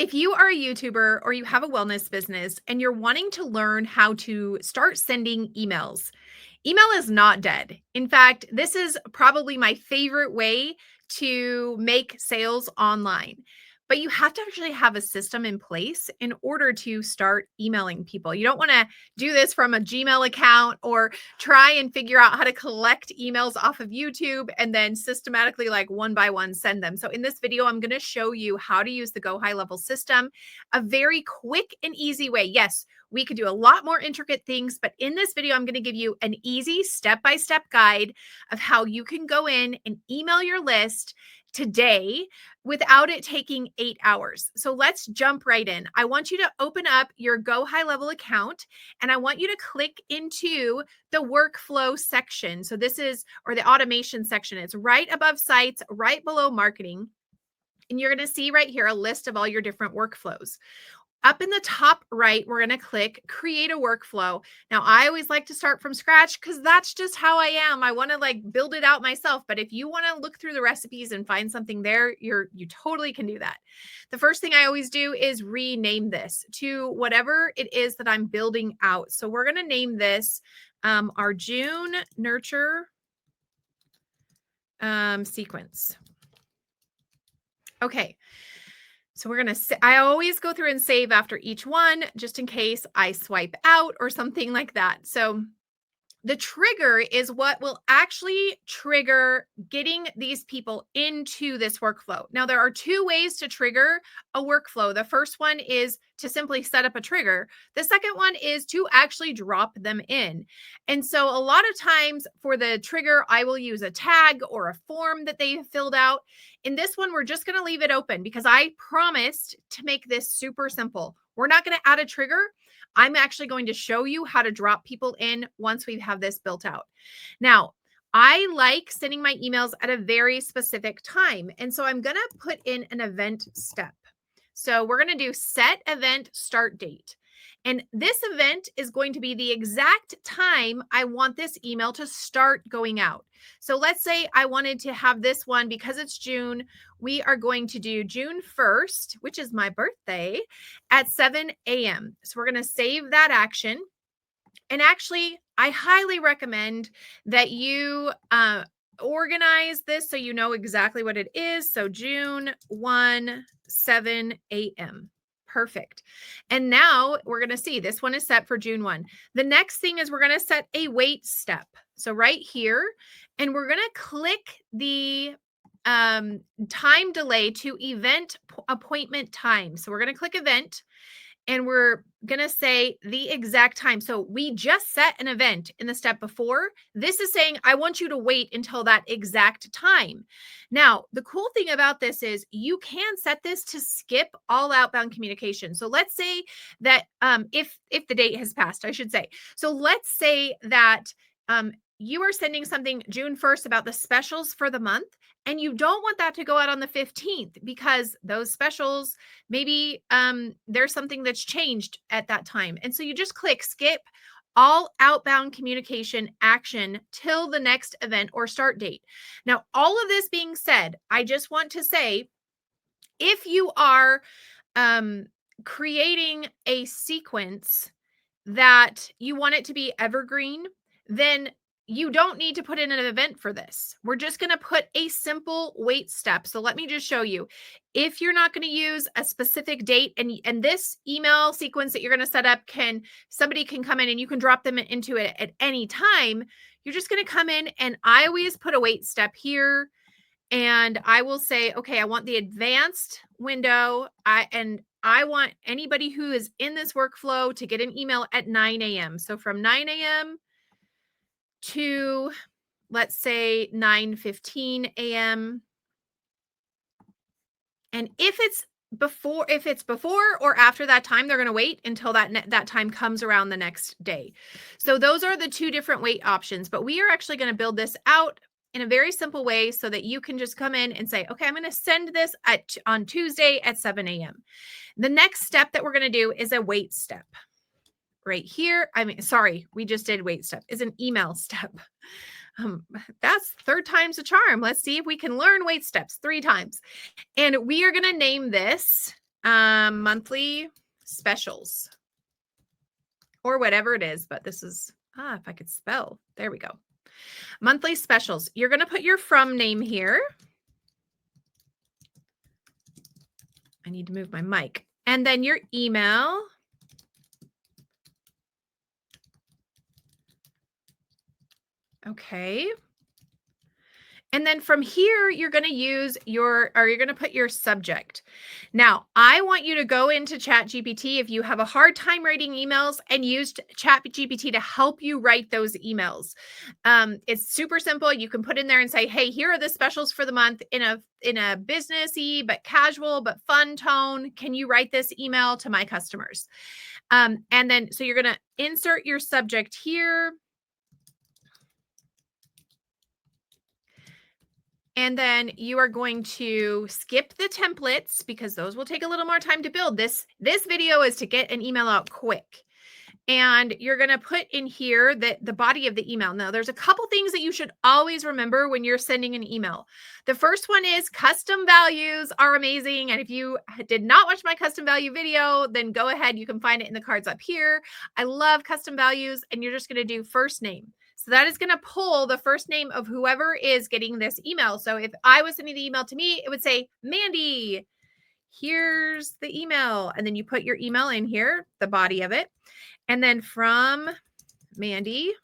If you are a YouTuber or you have a wellness business and you're wanting to learn how to start sending emails, email is not dead. In fact, this is probably my favorite way to make sales online. But you have to actually have a system in place in order to start emailing people. You don't want to do this from a Gmail account or try and figure out how to collect emails off of YouTube and then systematically, like one by one, send them. So in this video, I'm going to show you how to use the GoHighLevel system, a very quick and easy way. Yes, we could do a lot more intricate things, but in this video, I'm going to give you an easy step-by-step guide of how you can go in and email your list today without it taking 8 hours. So let's jump right in. I want you to open up your GoHighLevel account and I want you to click into the workflow section. So this is, or the automation section. It's right above sites, right below marketing. And you're going to see right here a list of all your different workflows. Up in the top right, we're going to click create a workflow. Now, I always like to start from scratch because that's just how I am. I want to like build it out myself. But if you want to look through the recipes and find something there, you totally can do that. The first thing I always do is rename this to whatever it is that I'm building out. So we're going to name this our June nurture sequence. Okay. So we're going to, I always go through and save after each one, just in case I swipe out or something like that. So the trigger is what will actually trigger getting these people into this workflow. Now, there are two ways to trigger a workflow. The first one is to simply set up a trigger. The second one is to actually drop them in. And so a lot of times for the trigger, I will use a tag or a form that they filled out. In this one, we're just going to leave it open because I promised to make this super simple. We're not going to add a trigger. I'm actually going to show you how to drop people in once we have this built out. Now, I like sending my emails at a very specific time. And so I'm going to put in an event step. So we're going to do set event start date. And this event is going to be the exact time I want this email to start going out. So let's say I wanted to have this one because it's June. We are going to do June 1st, which is my birthday, at 7 a.m. So we're going to save that action. And actually, I highly recommend that you organize this so you know exactly what it is. So June 1, 7 a.m. Perfect. And now we're going to see this one is set for June 1. The next thing is we're going to set a wait step. So right here, and we're going to click the time delay to event appointment time. So we're going to click event and we're going to say the exact time. So we just set an event in the step before. This is saying, I want you to wait until that exact time. Now, the cool thing about this is you can set this to skip all outbound communication. So let's say that if the date has passed, I should say. So let's say that you are sending something June 1st about the specials for the month, and you don't want that to go out on the 15th because those specials, maybe there's something that's changed at that time. And so you just click skip all outbound communication action till the next event or start date. Now, all of this being said, I just want to say, if you are creating a sequence that you want it to be evergreen, then you don't need to put in an event for this. We're just going to put a simple wait step. So let me just show you. If you're not going to use a specific date and this email sequence that you're going to set up, somebody can come in and you can drop them into it at any time. You're just going to come in, and I always put a wait step here, and I will say, okay, I want the advanced window. I want anybody who is in this workflow to get an email at 9 a.m. So from 9 a.m. to, let's say, 9:15 a.m. And if it's before or after that time, they're going to wait until that time comes around the next day. So those are the two different wait options, but we are actually going to build this out in a very simple way so that you can just come in and say, okay, I'm going to send this on Tuesday at 7 a.m. The next step that we're going to do is a wait step. Right here, we just did wait step, is an email step. That's third time's a charm. Let's see if we can learn wait steps 3 times. And we are going to name this Monthly specials or whatever it is, but this is, if I could spell, there we go. Monthly specials. You're going to put your from name here. I need to move my mic. And then your email. Okay. And then from here, you're going to use you're going to put your subject. Now, I want you to go into ChatGPT if you have a hard time writing emails and use ChatGPT to help you write those emails. It's super simple. You can put in there and say, hey, here are the specials for the month in a businessy, but casual, but fun tone. Can you write this email to my customers? And then, so you're going to insert your subject here. And then you are going to skip the templates because those will take a little more time to build. This video is to get an email out quick. And you're going to put in here the body of the email. Now, there's a couple things that you should always remember when you're sending an email. The first one is custom values are amazing. And if you did not watch my custom value video, then go ahead. You can find it in the cards up here. I love custom values. And you're just going to do first name. So that is going to pull the first name of whoever is getting this email. So if I was sending the email to me, it would say, Mandy, here's the email. And then you put your email in here, the body of it. And then from Mandy.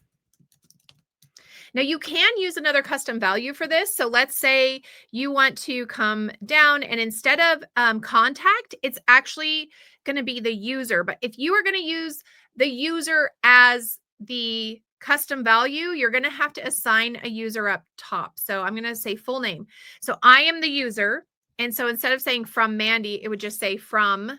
Now you can use another custom value for this. So let's say you want to come down and instead of contact, it's actually going to be the user. But if you are going to use the user as the custom value, you're going to have to assign a user up top. So I'm going to say full name. So I am the user. And so instead of saying from Mandy, it would just say from,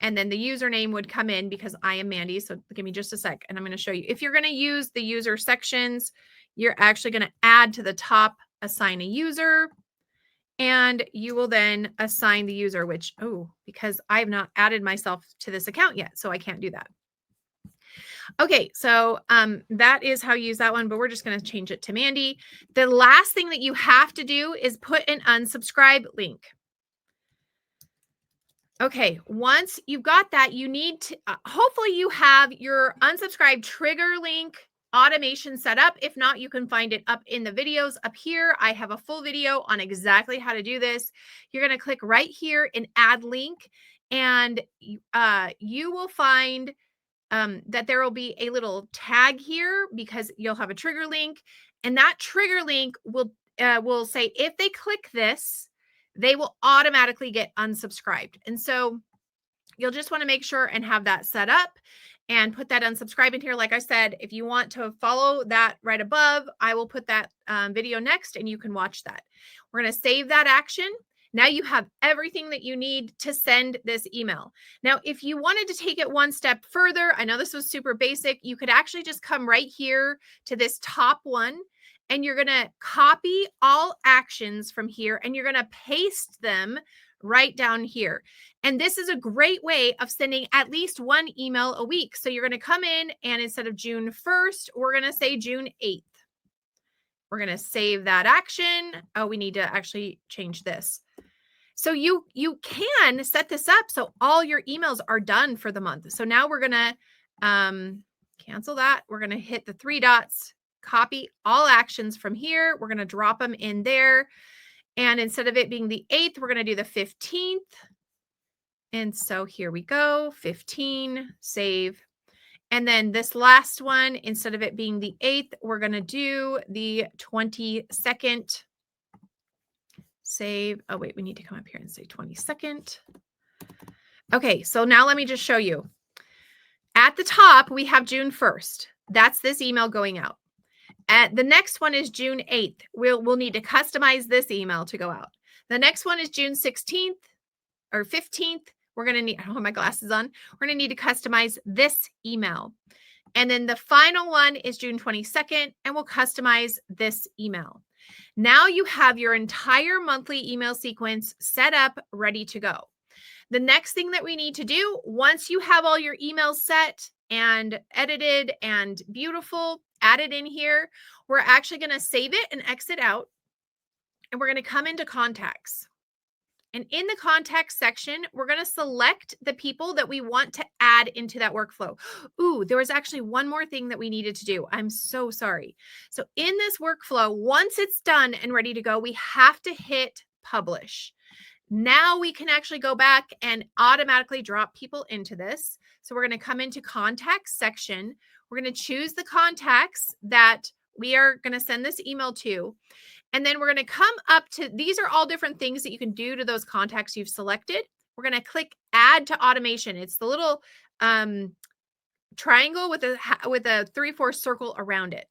and then the username would come in because I am Mandy. So give me just a sec. And I'm going to show you. If you're going to use the user sections, you're actually going to add to the top, assign a user. And you will then assign the user, which, because I have not added myself to this account yet. So I can't do that. Okay, so that is how you use that one, but we're just going to change it to Mandy. The last thing that you have to do is put an unsubscribe link. Okay, once you've got that, you need to, hopefully you have your unsubscribe trigger link automation set up. If not, you can find it up in the videos up here. I have a full video on exactly how to do this. You're going to click right here and add link, and you will find that there will be a little tag here because you'll have a trigger link, and that trigger link will say if they click this, they will automatically get unsubscribed. And so you'll just want to make sure and have that set up and put that unsubscribe in here. Like I said, if you want to follow that right above, I will put that video next and you can watch that. We're going to save that action. Now you have everything that you need to send this email. Now, if you wanted to take it one step further, I know this was super basic. You could actually just come right here to this top one, and you're going to copy all actions from here and you're going to paste them right down here. And this is a great way of sending at least one email a week. So you're going to come in and instead of June 1st, we're going to say June 8th. We're going to save that action. Oh, we need to actually change this. So you can set this up so all your emails are done for the month. So now we're going to cancel that. We're going to hit the three dots, copy all actions from here. We're going to drop them in there. And instead of it being the 8th, we're going to do the 15th. And so here we go, 15, save. And then this last one, instead of it being the 8th, we're going to do the 22nd. Save. Oh, wait, we need to come up here and say 22nd. Okay, so now let me just show you. At the top, we have June 1st. That's this email going out. At the next one is June 8th. We'll need to customize this email to go out. The next one is June 16th or 15th. We're going to need, I don't have my glasses on. We're going to need to customize this email. And then the final one is June 22nd, and we'll customize this email. Now you have your entire monthly email sequence set up, ready to go. The next thing that we need to do, once you have all your emails set and edited and beautiful, added in here, we're actually going to save it and exit out. And we're going to come into contacts. And in the contact section, we're going to select the people that we want to add into that workflow. Ooh, there was actually one more thing that we needed to do. I'm so sorry. So in this workflow, once it's done and ready to go, we have to hit publish. Now we can actually go back and automatically drop people into this. So we're going to come into contacts section. We're going to choose the contacts that we are going to send this email to. And then we're going to come up to, these are all different things that you can do to those contacts you've selected. We're going to click add to automation. It's the little triangle with a 3/4 circle around it.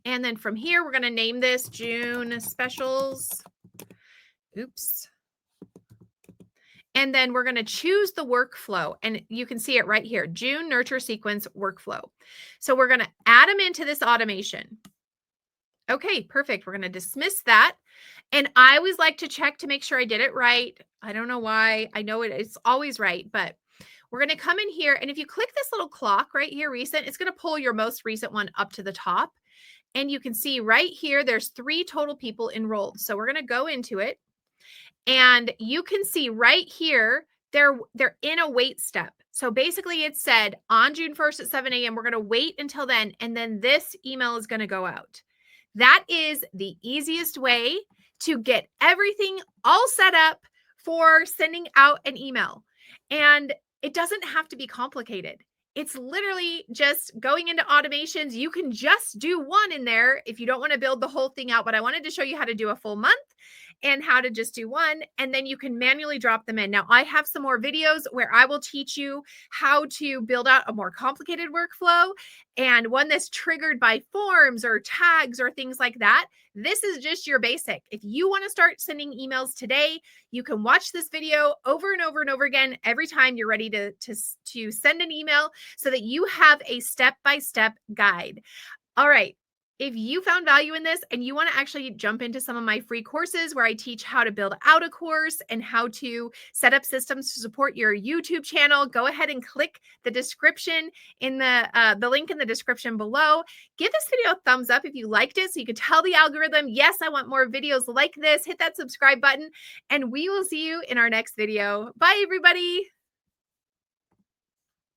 And then from here, we're going to name this June specials. Oops. And then we're going to choose the workflow, and you can see it right here, June nurture sequence workflow. So we're going to add them into this automation. Okay, perfect. We're going to dismiss that. And I always like to check to make sure I did it right. I don't know why. I know it's always right, but we're going to come in here. And if you click this little clock right here, recent, it's going to pull your most recent one up to the top. And you can see right here, there's 3 total people enrolled. So we're going to go into it. And you can see right here, they're in a wait step. So basically it said on June 1st at 7 a.m., we're going to wait until then. And then this email is going to go out. That is the easiest way to get everything all set up for sending out an email. And it doesn't have to be complicated. It's literally just going into automations. You can just do one in there if you don't want to build the whole thing out. But I wanted to show you how to do a full month and how to just do one, and then you can manually drop them in. Now, I have some more videos where I will teach you how to build out a more complicated workflow and one that's triggered by forms or tags or things like that. This is just your basic. If you want to start sending emails today, you can watch this video over and over and over again every time you're ready to send an email so that you have a step-by-step guide. All right. If you found value in this and you want to actually jump into some of my free courses where I teach how to build out a course and how to set up systems to support your YouTube channel, go ahead and click the description in the link in the description below. Give this video a thumbs up if you liked it so you can tell the algorithm, yes, I want more videos like this. Hit that subscribe button and we will see you in our next video. Bye, everybody.